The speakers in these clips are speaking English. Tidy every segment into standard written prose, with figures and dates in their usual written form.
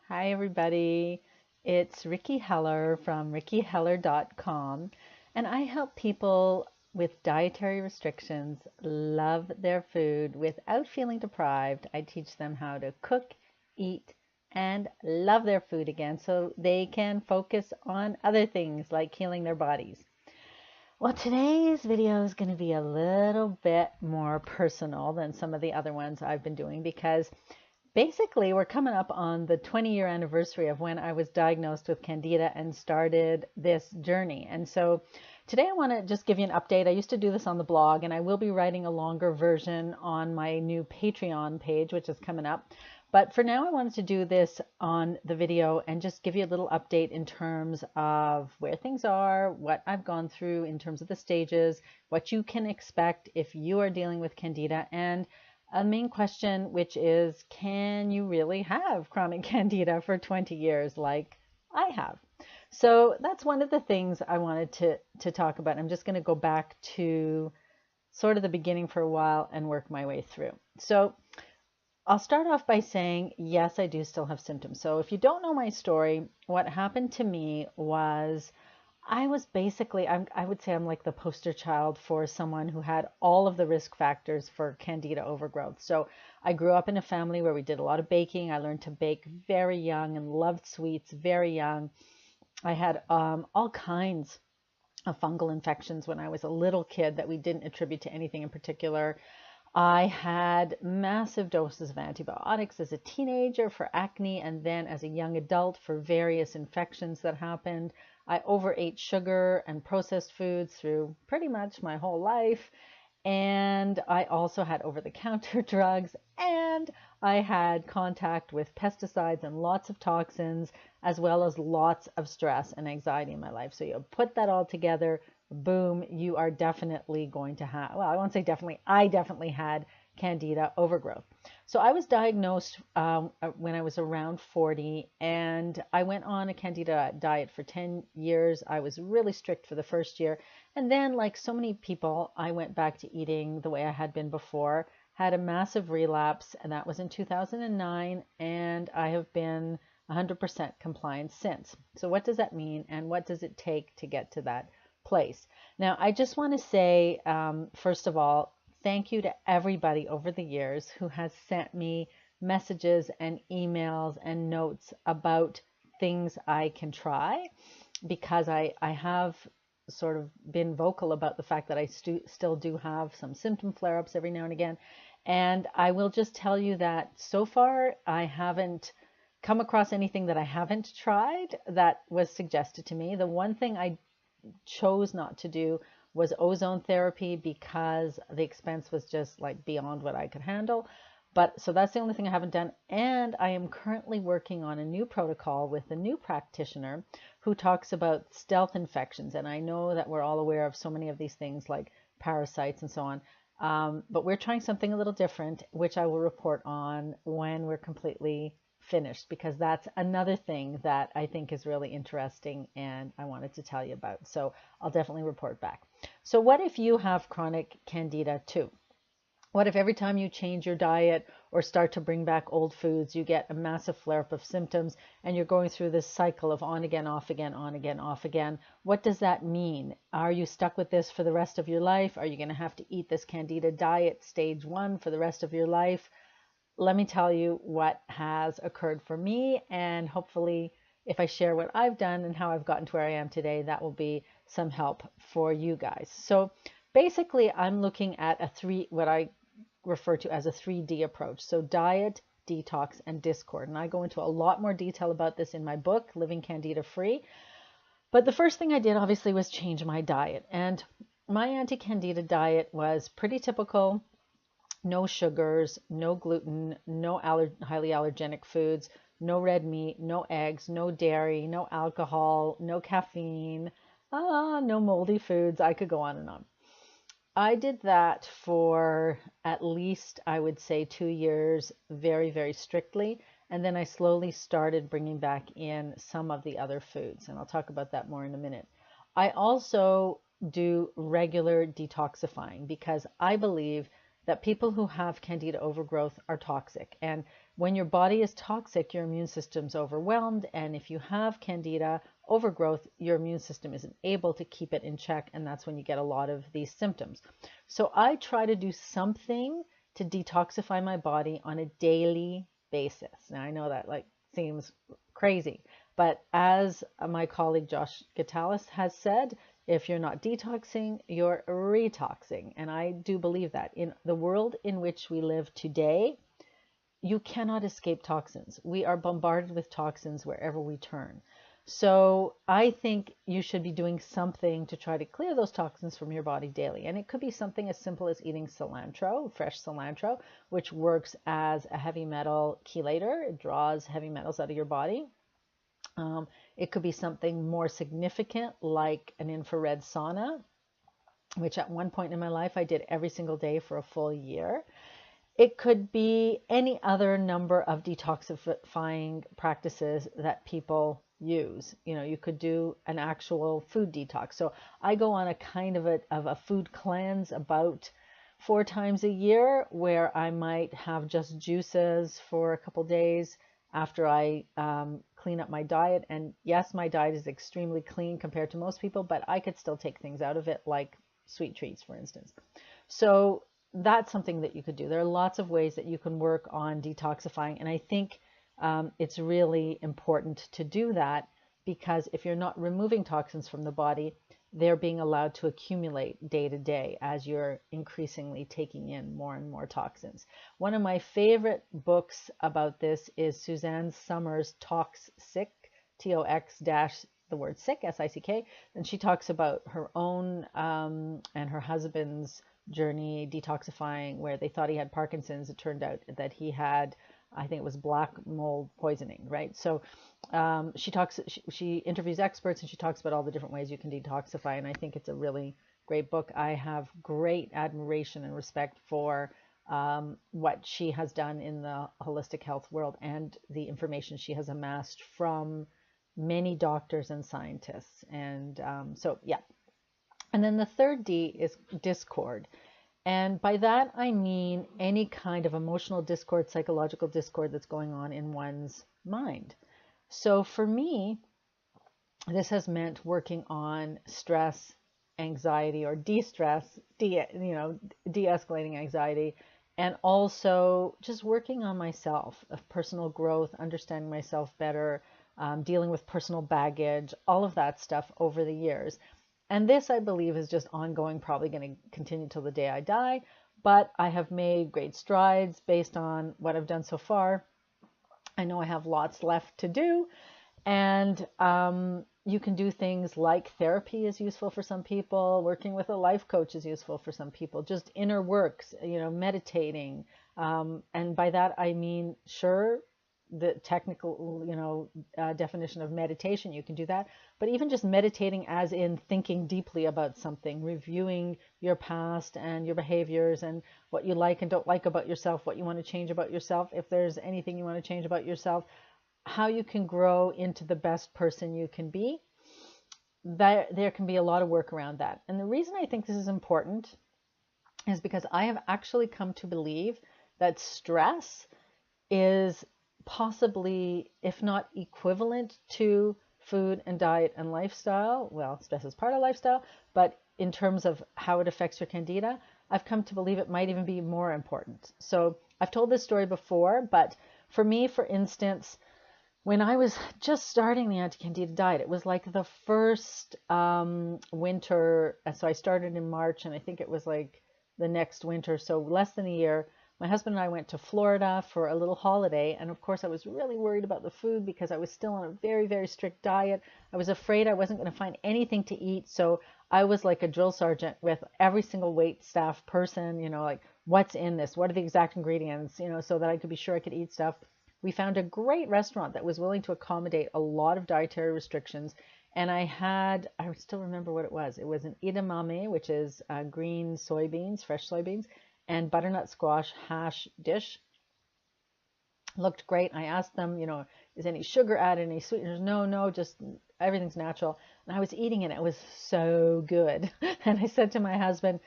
Hi, everybody. It's Ricky Heller from rickyheller.com, and I help people with dietary restrictions love their food without feeling deprived. I teach them how to cook, eat, and love their food again so they can focus on other things like healing their bodies. Well, today's video is going to be a little bit more personal than some of the other ones I've been doing because basically, we're coming up on the 20-year anniversary of when I was diagnosed with Candida and started this journey. And so today I want to just give you an update. I used to do this on the blog, and I will be writing a longer version on my new Patreon page, which is coming up. But for now, I wanted to do this on the video and just give you a little update in terms of where things are, what I've gone through in terms of the stages, what you can expect if you are dealing with Candida, and a main question, which is, can you really have chronic Candida for 20 years like I have? So that's one of the things I wanted to talk about. I'm just going to go back to sort of the beginning for a while and work my way through. So I'll start off by saying, yes, I do still have symptoms. So if you don't know my story, what happened to me was I was basically, I would say I'm like the poster child for someone who had all of the risk factors for Candida overgrowth. So I grew up in a family where we did a lot of baking. I learned to bake very young and loved sweets very young. I had all kinds of fungal infections when I was a little kid that we didn't attribute to anything in particular. I had massive doses of antibiotics as a teenager for acne, and then as a young adult for various infections that happened. I overate sugar and processed foods through pretty much my whole life. And I also had over-the-counter drugs, and I had contact with pesticides and lots of toxins, as well as lots of stress and anxiety in my life. So you put that all together, boom, you are definitely going to have, well, I won't say definitely, I definitely had Candida overgrowth. So I was diagnosed when I was around 40, and I went on a Candida diet for 10 years. I was really strict for the first year. And then, like so many people, I went back to eating the way I had been before, had a massive relapse, and that was in 2009, and I have been 100% compliant since. So what does that mean, and what does it take to get to that place? Now, I just want to say, first of all, thank you to everybody over the years who has sent me messages and emails and notes about things I can try, because I have sort of been vocal about the fact that I still do have some symptom flare-ups every now and again. And I will just tell you that so far I haven't come across anything that I haven't tried that was suggested to me. The one thing I chose not to do was ozone therapy because the expense was just like beyond what I could handle. But so that's the only thing I haven't done. And I am currently working on a new protocol with a new practitioner who talks about stealth infections. And I know that we're all aware of so many of these things like parasites and so on. But we're trying something a little different, which I will report on when we're completely finished, because that's another thing that I think is really interesting and I wanted to tell you about. So I'll definitely report back. So what if you have chronic Candida too? What if every time you change your diet or start to bring back old foods, you get a massive flare-up of symptoms and you're going through this cycle of on again, off again, on again, off again? What does that mean? Are you stuck with this for the rest of your life? Are you going to have to eat this Candida diet stage 1 for the rest of your life? Let me tell you what has occurred for me, and hopefully if I share what I've done and how I've gotten to where I am today, that will be some help for you guys. So basically I'm looking at what I refer to as a 3D approach. So diet, detox, and discord. And I go into a lot more detail about this in my book, Living Candida Free. But the first thing I did obviously was change my diet. And my anti-Candida diet was pretty typical. No sugars, no gluten, no highly allergenic foods, no red meat, no eggs, no dairy, no alcohol, no caffeine, no moldy foods. I could go on and on. I did that for at least, I would say, 2 years, very, very strictly. And then I slowly started bringing back in some of the other foods. And I'll talk about that more in a minute. I also do regular detoxifying because I believe that people who have Candida overgrowth are toxic. And When your body is toxic, your immune system's overwhelmed. And if you have Candida overgrowth, your immune system isn't able to keep it in check. And that's when you get a lot of these symptoms. So I try to do something to detoxify my body on a daily basis. Now, I know that seems crazy, but as my colleague Josh Gatalis has said, if you're not detoxing, you're retoxing. And I do believe that. In the world in which we live today, you cannot escape toxins. We are bombarded with toxins wherever we turn. So I think you should be doing something to try to clear those toxins from your body daily. And it could be something as simple as eating cilantro, fresh cilantro, which works as a heavy metal chelator. It draws heavy metals out of your body. It could be something more significant like an infrared sauna, which at one point in my life I did every single day for a full year. It could be any other number of detoxifying practices that people use. You could do an actual food detox. So I go on a kind of a food cleanse about 4 times a year, where I might have just juices for a couple days after I clean up my diet. And yes, my diet is extremely clean compared to most people, but I could still take things out of it, like sweet treats, for instance. So that's something that you could do. There are lots of ways that you can work on detoxifying. And I think it's really important to do that, because if you're not removing toxins from the body, they're being allowed to accumulate day to day as you're increasingly taking in more and more toxins. One of my favorite books about this is Suzanne Summers' Tox Sick, T-O-X dash the word sick, S-I-C-K. And she talks about her own and her husband's journey detoxifying, where they thought he had Parkinson's. It turned out that he had, I think it was black mold poisoning, right? So she interviews experts, and she talks about all the different ways you can detoxify. And I think it's a really great book. I have great admiration and respect for what she has done in the holistic health world, and the information she has amassed from many doctors and scientists. And so, yeah. And then the third D is discord. And by that, I mean any kind of emotional discord, psychological discord that's going on in one's mind. So for me, this has meant working on stress, anxiety, or de-stress, de-escalating anxiety, and also just working on myself, of personal growth, understanding myself better, dealing with personal baggage, all of that stuff over the years. And this, I believe, is just ongoing, probably going to continue till the day I die. But I have made great strides based on what I've done so far. I know I have lots left to do. And you can do things like therapy is useful for some people. Working with a life coach is useful for some people. Just inner works, meditating. And by that, I mean, sure, the technical, definition of meditation, you can do that. But even just meditating as in thinking deeply about something, reviewing your past and your behaviors and what you like and don't like about yourself, what you want to change about yourself, if there's anything you want to change about yourself, how you can grow into the best person you can be. There can be a lot of work around that. And the reason I think this is important is because I have actually come to believe that stress is possibly, if not equivalent to food and diet and lifestyle. Well, stress is part of lifestyle, but in terms of how it affects your Candida, I've come to believe it might even be more important. So I've told this story before, but for me, for instance, when I was just starting the anti-Candida diet, it was like the first winter. So I started in March, and I think it was like the next winter, so less than a year. My husband and I went to Florida for a little holiday. And of course, I was really worried about the food because I was still on a very, very strict diet. I was afraid I wasn't going to find anything to eat. So I was like a drill sergeant with every single wait staff person, like what's in this? What are the exact ingredients, so that I could be sure I could eat stuff. We found a great restaurant that was willing to accommodate a lot of dietary restrictions. And I still remember what it was. It was an edamame, which is green soybeans, fresh soybeans, and butternut squash hash dish. Looked great. I asked them, is any sugar added, any sweeteners? No, just everything's natural. And I was eating it. It was so good. And I said to my husband,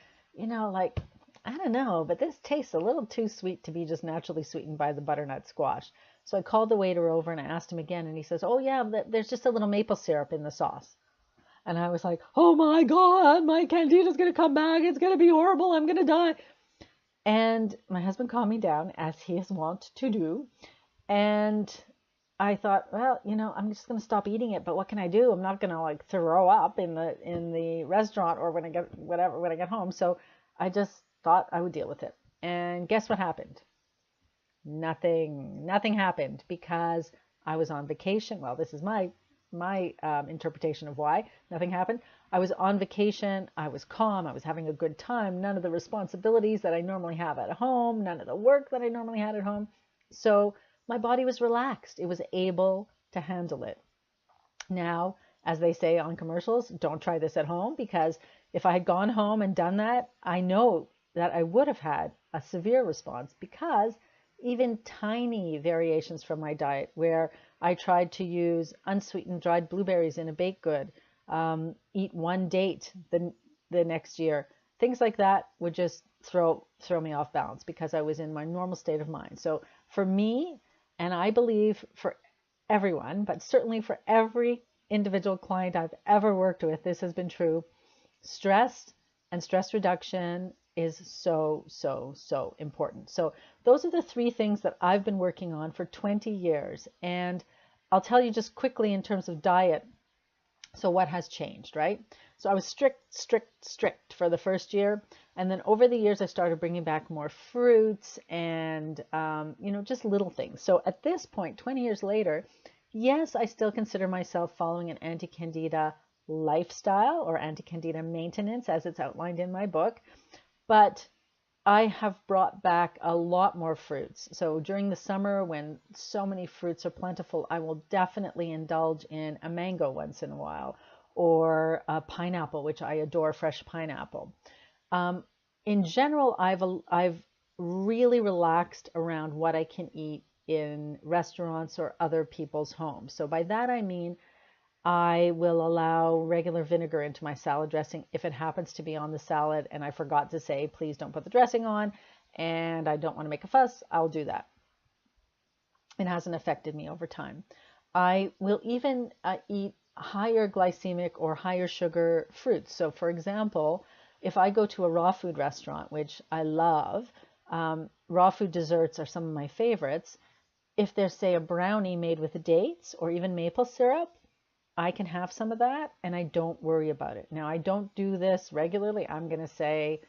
I don't know, but this tastes a little too sweet to be just naturally sweetened by the butternut squash. So I called the waiter over and I asked him again, and he says, oh, yeah, there's just a little maple syrup in the sauce. And I was like, oh my God, my Candida's going to come back. It's going to be horrible. I'm going to die. And my husband calmed me down, as he is wont to do. And I thought, well, I'm just going to stop eating it. But what can I do? I'm not going to like throw up in the restaurant or when I get home. So I just thought I would deal with it. And guess what happened? Nothing happened because I was on vacation. Well, this is my interpretation of why nothing happened. I was on vacation. I was calm. I was having a good time. None of the responsibilities that I normally have at home, none of the work that I normally had at home. So my body was relaxed. It was able to handle it. Now, as they say on commercials, don't try this at home, because if I had gone home and done that, I know that I would have had a severe response, because even tiny variations from my diet, where I tried to use unsweetened dried blueberries in a baked good, eat one date the next year, things like that would just throw me off balance, because I was in my normal state of mind. So for me, and I believe for everyone, but certainly for every individual client I've ever worked with, this has been true. Stress and stress reduction is so, so, so important. So those are the three things that I've been working on for 20 years. And I'll tell you just quickly in terms of diet. So what has changed, right? So I was strict for the first year. And then over the years, I started bringing back more fruits and, just little things. So at this point, 20 years later, yes, I still consider myself following an anti-Candida lifestyle or anti-Candida maintenance, as it's outlined in my book. But I have brought back a lot more fruits. So during the summer, when so many fruits are plentiful, I will definitely indulge in a mango once in a while, or a pineapple, which I adore, fresh pineapple. In general, I've really relaxed around what I can eat in restaurants or other people's homes. So by that I mean I will allow regular vinegar into my salad dressing if it happens to be on the salad and I forgot to say, please don't put the dressing on, and I don't want to make a fuss, I'll do that. It hasn't affected me over time. I will even eat higher glycemic or higher sugar fruits. So for example, if I go to a raw food restaurant, which I love, raw food desserts are some of my favorites. If there's, say, a brownie made with dates or even maple syrup, I can have some of that and I don't worry about it. Now, I don't do this regularly. I'm going to say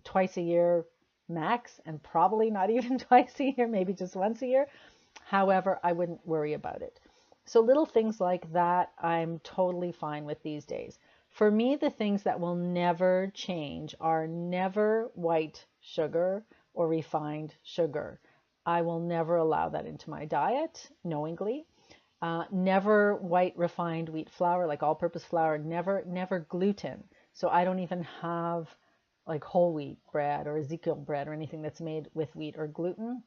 twice a year max, and probably not even twice a year, maybe just once a year. However, I wouldn't worry about it. So little things like that, I'm totally fine with these days. For me, the things that will never change are never white sugar or refined sugar. I will never allow that into my diet knowingly. Never white refined wheat flour, like all-purpose flour. Never gluten. So I don't even have like whole wheat bread or Ezekiel bread or anything that's made with wheat or gluten.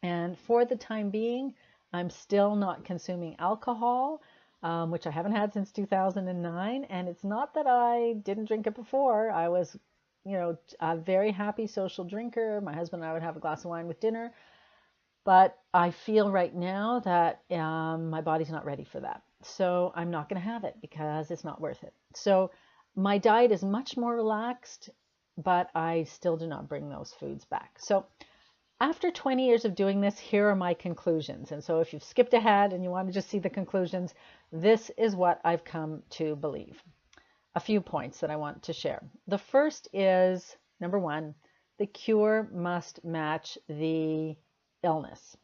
And for the time being, I'm still not consuming alcohol, which I haven't had since 2009. And it's not that I didn't drink it before. I was, a very happy social drinker. My husband and I would have a glass of wine with dinner. But I feel right now that my body's not ready for that. So I'm not going to have it because it's not worth it. So my diet is much more relaxed, but I still do not bring those foods back. So after 20 years of doing this, here are my conclusions. And so if you've skipped ahead and you want to just see the conclusions, this is what I've come to believe. A few points that I want to share. The first is, number one, the cure must match the illness.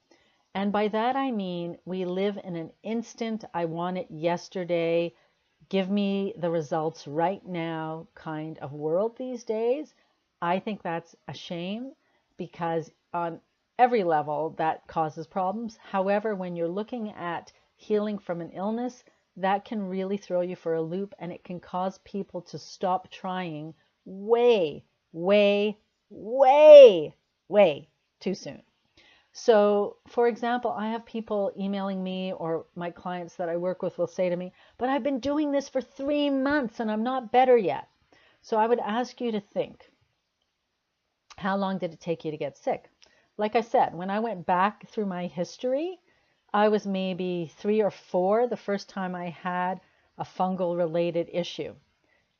And by that I mean we live in an instant, I want it yesterday, give me the results right now kind of world these days. I think that's a shame, because on every level that causes problems. However, when you're looking at healing from an illness, that can really throw you for a loop, and it can cause people to stop trying way, way, way, way too soon. So, for example, I have people emailing me, or my clients that I work with will say to me, but I've been doing this for 3 months and I'm not better yet. So I would ask you to think, how long did it take you to get sick? Like I said, when I went back through my history, I was maybe 3 or 4 the first time I had a fungal related issue.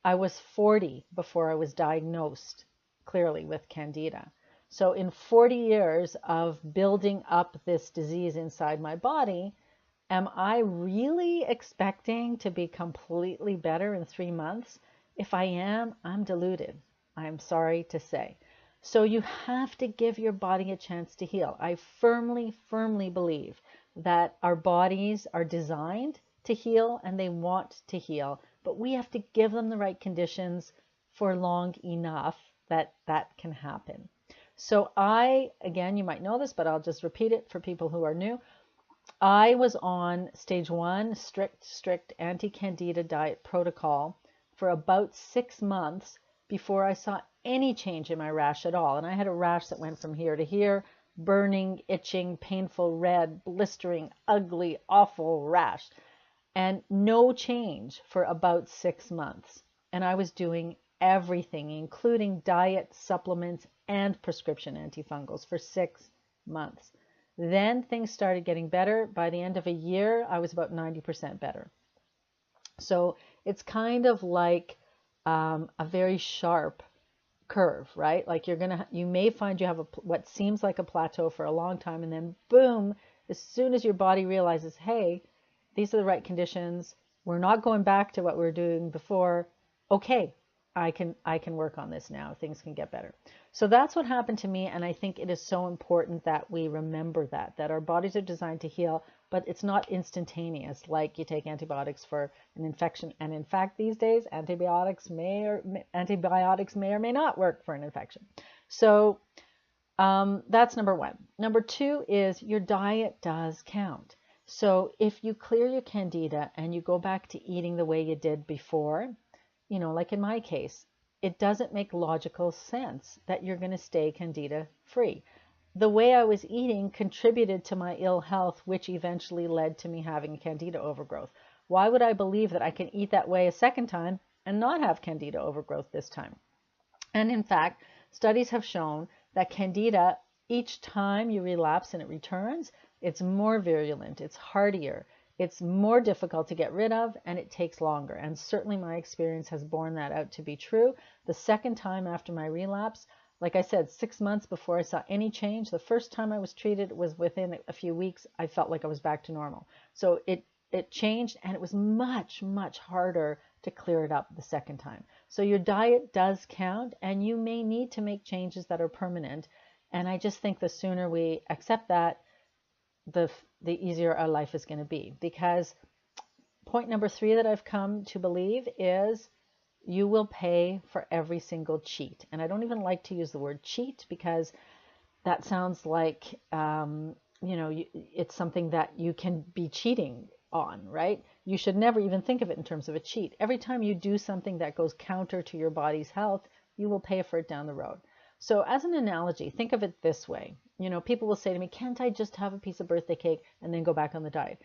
I was 40 before I was diagnosed clearly with Candida. So in 40 years of building up this disease inside my body, am I really expecting to be completely better in 3 months? If I am, I'm deluded. I'm sorry to say. So you have to give your body a chance to heal. I firmly, firmly believe that our bodies are designed to heal and they want to heal, but we have to give them the right conditions for long enough that that can happen. So again, you might know this, but I'll just repeat it for people who are new. I was on stage 1, strict anti-Candida diet protocol for about 6 months before I saw any change in my rash at all. And I had a rash that went from here to here, burning, itching, painful, red, blistering, ugly, awful rash, and no change for about 6 months. And I was doing everything, including diet, supplements, and prescription antifungals for 6 months. Then things started getting better. By the end of a year, I was about 90% better. So it's kind of like a very sharp curve, right? Like you may find you have what seems like a plateau for a long time, and then boom, as soon as your body realizes, hey, these are the right conditions, we're not going back to what we were doing before, okay, I can work on this now, things can get better. So that's what happened to me, and I think it is so important that we remember that our bodies are designed to heal, but it's not instantaneous, like you take antibiotics for an infection. And in fact, these days, antibiotics may or may not work for an infection. So that's number 1. Number 2 is your diet does count. So if you clear your Candida and you go back to eating the way you did before, like in my case, it doesn't make logical sense that you're going to stay Candida free. The way I was eating contributed to my ill health, which eventually led to me having Candida overgrowth. Why would I believe that I can eat that way a second time and not have Candida overgrowth this time? And in fact, studies have shown that Candida, each time you relapse and it returns, it's more virulent, it's hardier, it's more difficult to get rid of, and it takes longer. And certainly my experience has borne that out to be true. The second time after my relapse, like I said, 6 months before I saw any change, the first time I was treated was within a few weeks, I felt like I was back to normal. So it changed, and it was much, much harder to clear it up the second time. So your diet does count, and you may need to make changes that are permanent. And I just think the sooner we accept that, the easier our life is going to be. Because point number 3 that I've come to believe is you will pay for every single cheat. And I don't even like to use the word cheat, because that sounds like, it's something that you can be cheating on, right? You should never even think of it in terms of a cheat. Every time you do something that goes counter to your body's health, you will pay for it down the road. So as an analogy, think of it this way. People will say to me, can't I just have a piece of birthday cake and then go back on the diet?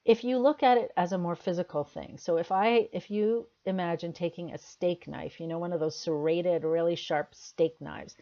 If you look at it as a more physical thing, so if you imagine taking a steak knife, one of those serrated, really sharp steak knives,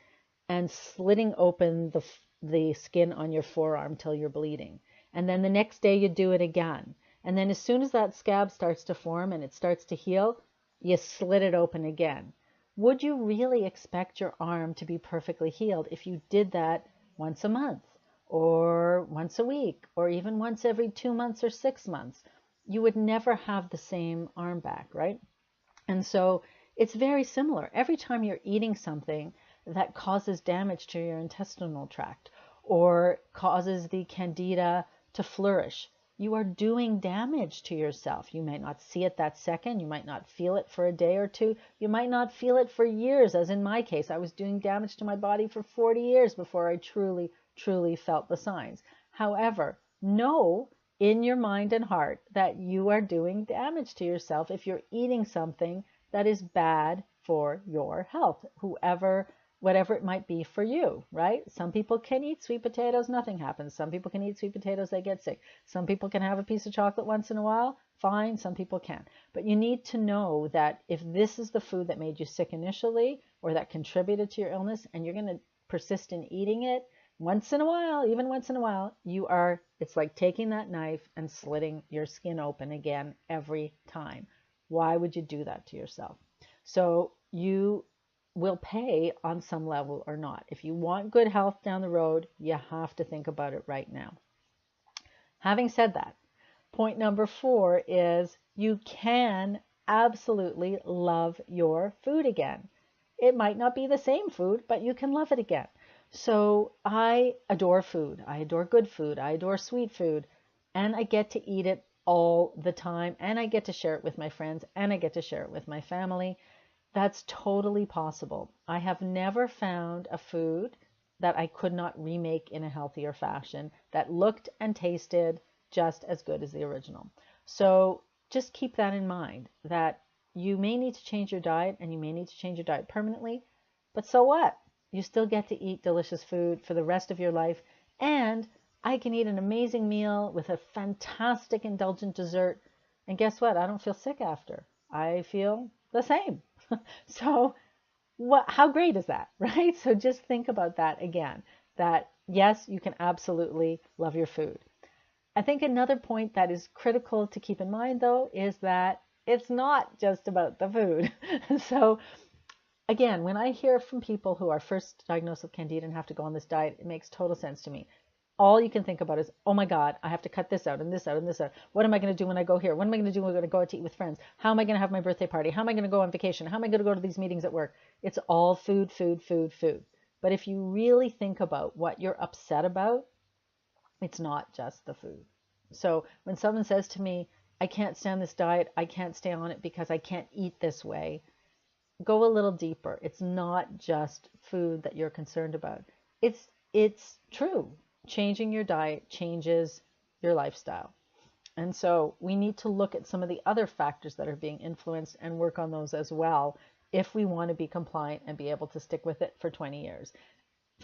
and slitting open the skin on your forearm till you're bleeding, and then the next day you do it again, and then as soon as that scab starts to form and it starts to heal, you slit it open again. Would you really expect your arm to be perfectly healed if you did that once a month, or once a week, or even once every 2 months or 6 months? You would never have the same arm back, right? And so it's very similar. Every time you're eating something that causes damage to your intestinal tract or causes the Candida to flourish, you are doing damage to yourself. You might not see it that second. You might not feel it for a day or two. You might not feel it for years, as in my case. I was doing damage to my body for 40 years before I truly, truly felt the signs. However, know in your mind and heart that you are doing damage to yourself if you're eating something that is bad for your health, whoever whatever it might be for you, right? Some people can eat sweet potatoes, nothing happens. Some people can eat sweet potatoes, they get sick. Some people can have a piece of chocolate once in a while, fine. Some people can't. But you need to know that if this is the food that made you sick initially or that contributed to your illness, and you're going to persist in eating it once in a while, even once in a while, it's like taking that knife and slitting your skin open again every time. Why would you do that to yourself? So you will pay on some level or not. If you want good health down the road, you have to think about it right now. Having said that, point number 4 is you can absolutely love your food again. It might not be the same food, but you can love it again. So I adore food. I adore good food. I adore sweet food. And I get to eat it all the time. And I get to share it with my friends. And I get to share it with my family. That's totally possible. I have never found a food that I could not remake in a healthier fashion that looked and tasted just as good as the original. So just keep that in mind, that you may need to change your diet, and you may need to change your diet permanently, but so what? You still get to eat delicious food for the rest of your life, and I can eat an amazing meal with a fantastic indulgent dessert, and guess what? I don't feel sick after. I feel the same. So how great is that, right? So just think about that again, that yes, you can absolutely love your food. I think another point that is critical to keep in mind, though, is that it's not just about the food. So again, when I hear from people who are first diagnosed with Candida and have to go on this diet, it makes total sense to me. All you can think about is, oh my God, I have to cut this out and this out and this out. What am I going to do when I go here? What am I going to do when I'm going to go out to eat with friends? How am I going to have my birthday party? How am I going to go on vacation? How am I going to go to these meetings at work? It's all food, food, food, food. But if you really think about what you're upset about, it's not just the food. So when someone says to me, I can't stand this diet, I can't stay on it because I can't eat this way, go a little deeper. It's not just food that you're concerned about. It's true. Changing your diet changes your lifestyle. And so we need to look at some of the other factors that are being influenced and work on those as well if we want to be compliant and be able to stick with it for 20 years.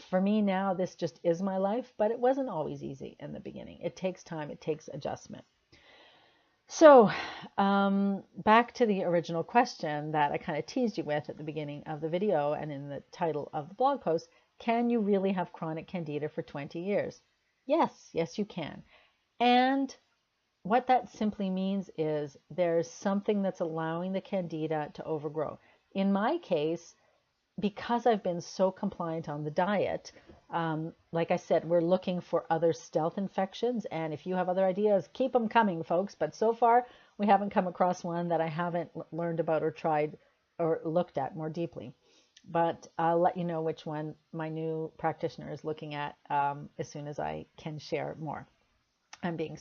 For me now, this just is my life, but it wasn't always easy in the beginning. It takes time. It takes adjustment. So back to the original question that I kind of teased you with at the beginning of the video and in the title of the blog post. Can you really have chronic Candida for 20 years? Yes, you can. And what that simply means is there's something that's allowing the Candida to overgrow. In my case, because I've been so compliant on the diet, like I said, we're looking for other stealth infections. And if you have other ideas, keep them coming, folks. But so far, we haven't come across one that I haven't learned about or tried or looked at more deeply. But I'll let you know which one my new practitioner is looking at as soon as I can share more. I'm being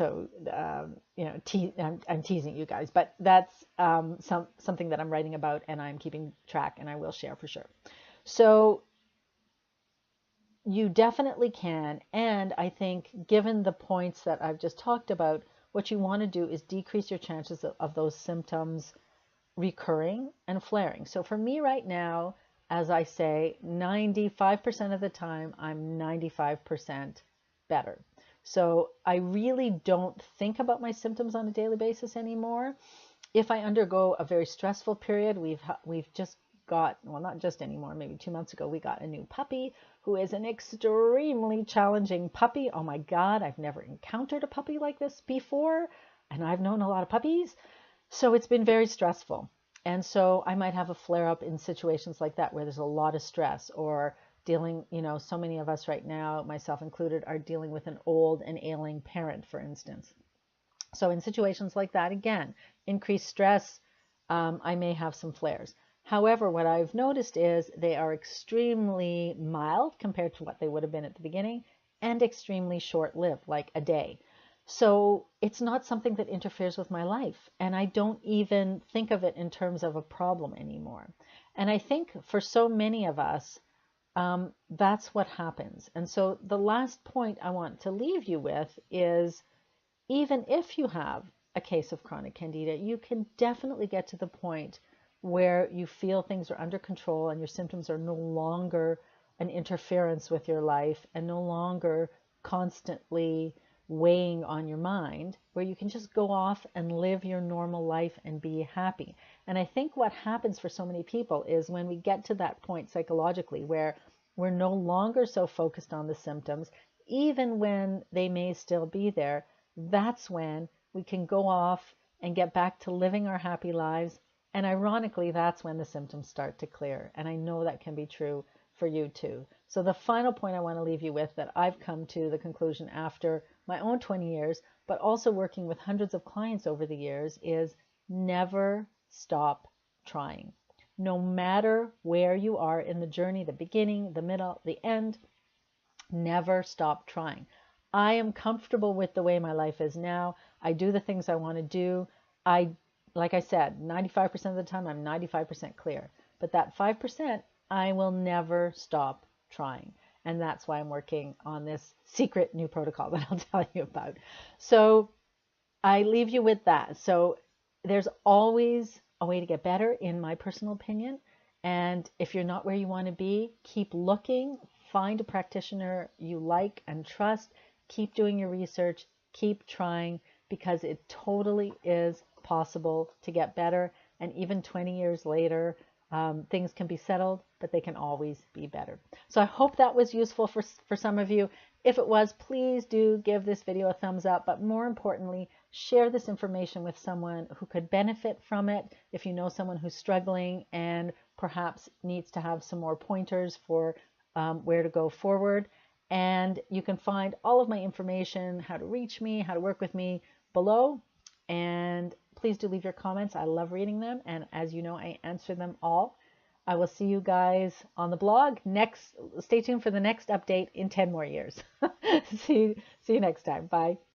I'm teasing you guys, but that's something that I'm writing about and I'm keeping track, and I will share for sure. So you definitely can, and I think given the points that I've just talked about, what you want to do is decrease your chances of those symptoms recurring and flaring. So for me right now, as I say, 95% of the time, I'm 95% better. So I really don't think about my symptoms on a daily basis anymore. If I undergo a very stressful period, we've just got, well, not just anymore, maybe 2 months ago, we got a new puppy who is an extremely challenging puppy. Oh my God, I've never encountered a puppy like this before, and I've known a lot of puppies. So it's been very stressful. And so I might have a flare up in situations like that where there's a lot of stress, or dealing, so many of us right now, myself included, are dealing with an old and ailing parent, for instance. So in situations like that, again, increased stress, I may have some flares. However, what I've noticed is they are extremely mild compared to what they would have been at the beginning, and extremely short-lived, like a day. So it's not something that interferes with my life, and I don't even think of it in terms of a problem anymore. And I think for so many of us, that's what happens. And so the last point I want to leave you with is, even if you have a case of chronic Candida, you can definitely get to the point where you feel things are under control and your symptoms are no longer an interference with your life and no longer constantly weighing on your mind, where you can just go off and live your normal life and be happy. And I think what happens for so many people is when we get to that point psychologically where we're no longer so focused on the symptoms, even when they may still be there, that's when we can go off and get back to living our happy lives. And ironically, that's when the symptoms start to clear. And I know that can be true for you too. So the final point I want to leave you with, that I've come to the conclusion after my own 20 years, but also working with hundreds of clients over the years, is never stop trying. No matter where you are in the journey, the beginning, the middle, the end, never stop trying. I am comfortable with the way my life is now. I do the things I want to do. Like I said, 95% of the time I'm 95% clear. But that 5%, I will never stop trying. And that's why I'm working on this secret new protocol that I'll tell you about. So I leave you with that. So there's always a way to get better, in my personal opinion. And if you're not where you want to be, keep looking, find a practitioner you like and trust, keep doing your research, keep trying, because it totally is possible to get better. And even 20 years later, things can be settled, but they can always be better. So I hope that was useful for some of you. If it was, please do give this video a thumbs up, but more importantly, share this information with someone who could benefit from it. If you know someone who's struggling and perhaps needs to have some more pointers for where to go forward. And you can find all of my information, how to reach me, how to work with me, below. And please do leave your comments. I love reading them. And as you know, I answer them all. I will see you guys on the blog next. Stay tuned for the next update in 10 more years. See you next time. Bye.